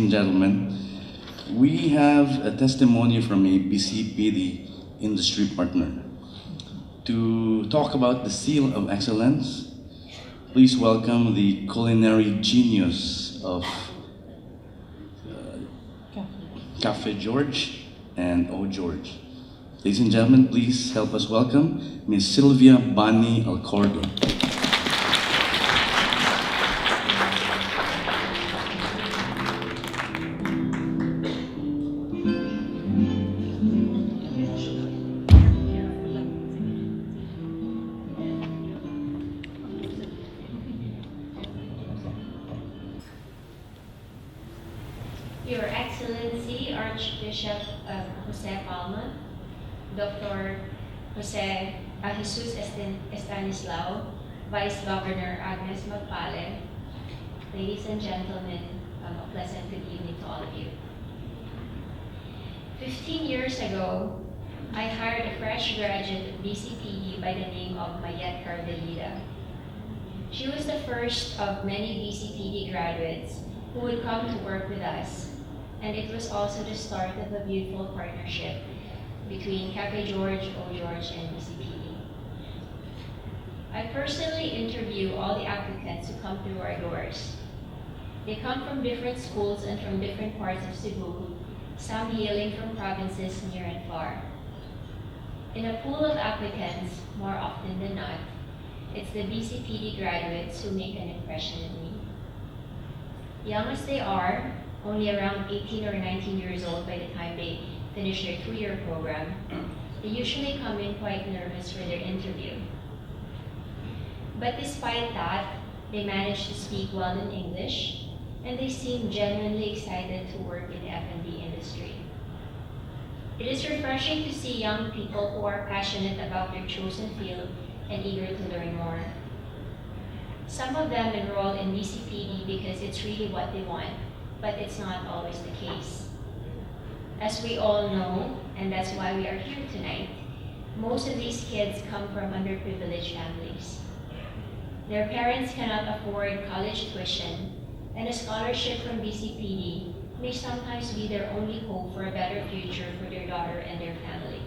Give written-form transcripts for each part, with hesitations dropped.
and gentlemen, we have a testimony from a BCPD industry partner. To talk about the seal of excellence, please welcome the culinary genius of Cafe George and O George. Ladies and gentlemen, please help us welcome Ms. Sylvia Bani Alcordo. Your Excellency, Archbishop Jose Palma, Dr. Jesus Estanislao, Vice Governor Agnes Magpale, ladies and gentlemen, a pleasant good evening to all of you. 15 years ago, I hired a fresh graduate of BCPD by the name of Mayet Cardelida. She was the first of many BCPD graduates who would come to work with us, and it was also the start of a beautiful partnership between Cafe George, O George, and BCPD. I personally interview all the applicants who come through our doors. They come from different schools and from different parts of Cebu, some hailing from provinces near and far. In a pool of applicants, more often than not, it's the BCPD graduates who make an impression on me. Young as they are, only around 18 or 19 years old by the time they finish their 2-year program, they usually come in quite nervous for their interview. But despite that, they manage to speak well in English, and they seem genuinely excited to work in the F&B industry. It is refreshing to see young people who are passionate about their chosen field and eager to learn more. Some of them enroll in BCPD because it's really what they want, but it's not always the case. As we all know, and that's why we are here tonight, most of these kids come from underprivileged families. Their parents cannot afford college tuition, and a scholarship from BCPD may sometimes be their only hope for a better future for their daughter and their family.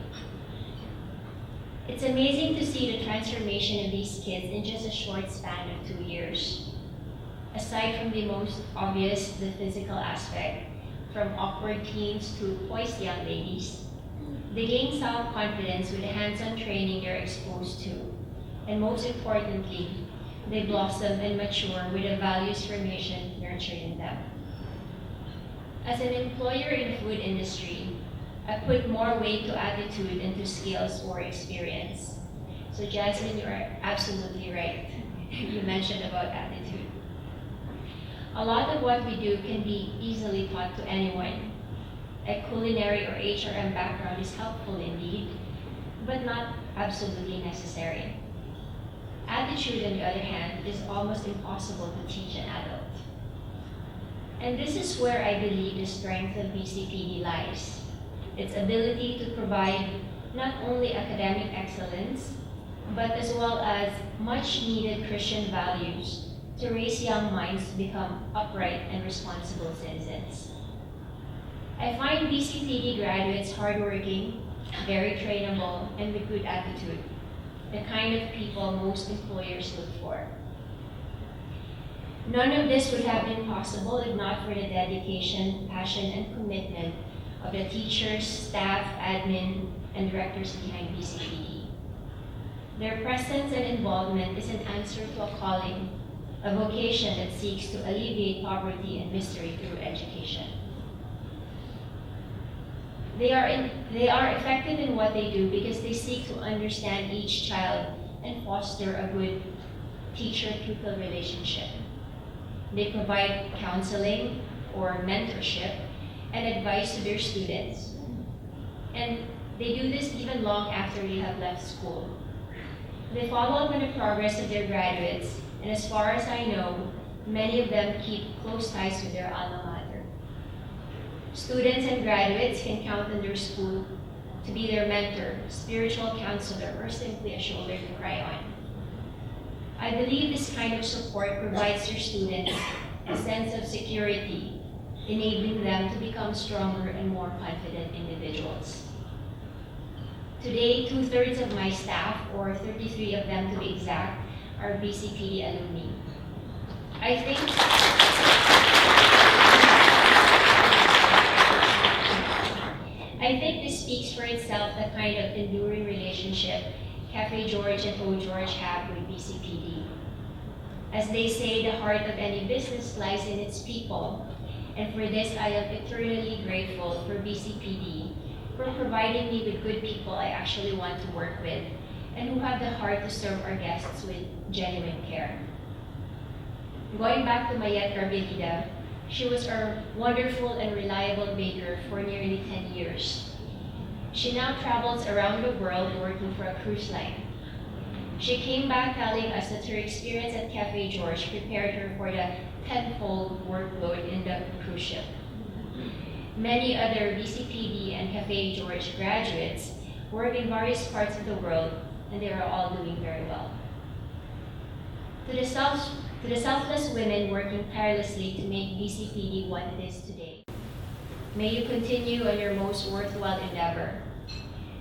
It's amazing to see the transformation of these kids in just a short span of 2 years. Aside from the most obvious, the physical aspect, from awkward teens to poised young ladies, they gain self-confidence with the hands-on training they're exposed to, and most importantly, they blossom and mature with the values formation nurtured in them. As an employer in the food industry, I put more weight to attitude than to skills or experience. So Jasmine, you are absolutely right. You mentioned about attitude. A lot of what we do can be easily taught to anyone. A culinary or HRM background is helpful indeed, but not absolutely necessary. Attitude, on the other hand, is almost impossible to teach an adult. And this is where I believe the strength of BCPD lies. Its ability to provide not only academic excellence, but as well as much needed Christian values to raise young minds to become upright and responsible citizens. I find BCPD graduates hardworking, very trainable, and with good attitude, the kind of people most employers look for. None of this would have been possible if not for the dedication, passion, and commitment of the teachers, staff, admin, and directors behind BCPD. Their presence and involvement is an answer to a calling, a vocation that seeks to alleviate poverty and misery through education. They are effective in what they do because they seek to understand each child and foster a good teacher-pupil relationship. They provide counseling or mentorship and advice to their students. And they do this even long after they have left school. They follow up on the progress of their graduates, and as far as I know, many of them keep close ties with their alma mater. Students and graduates can count on their school to be their mentor, spiritual counselor, or simply a shoulder to cry on. I believe this kind of support provides your students a sense of security enabling them to become stronger and more confident individuals. Today, 2/3 of my staff, or 33 of them to be exact, are BCPD alumni. I think this speaks for itself, the kind of enduring relationship Cafe George and O George have with BCPD. As they say, the heart of any business lies in its people, and for this I am eternally grateful for BCPD for providing me with good people I actually want to work with and who have the heart to serve our guests with genuine care. Going back to Mayet Carmelida, she was our wonderful and reliable baker for nearly 10 years. She now travels around the world working for a cruise line. She came back telling us that her experience at Cafe George prepared her for the tenfold workload in the cruise ship. Many other BCPD and Cafe George graduates work in various parts of the world, and they are all doing very well. To the selfless women working tirelessly to make BCPD what it is today, may you continue on your most worthwhile endeavor.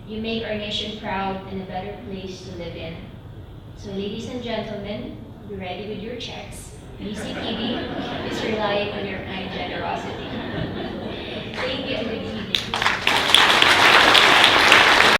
You make our nation proud and a better place to live in. So ladies and gentlemen, be ready with your checks. BCPD is relying on your kind generosity. Thank you and good evening.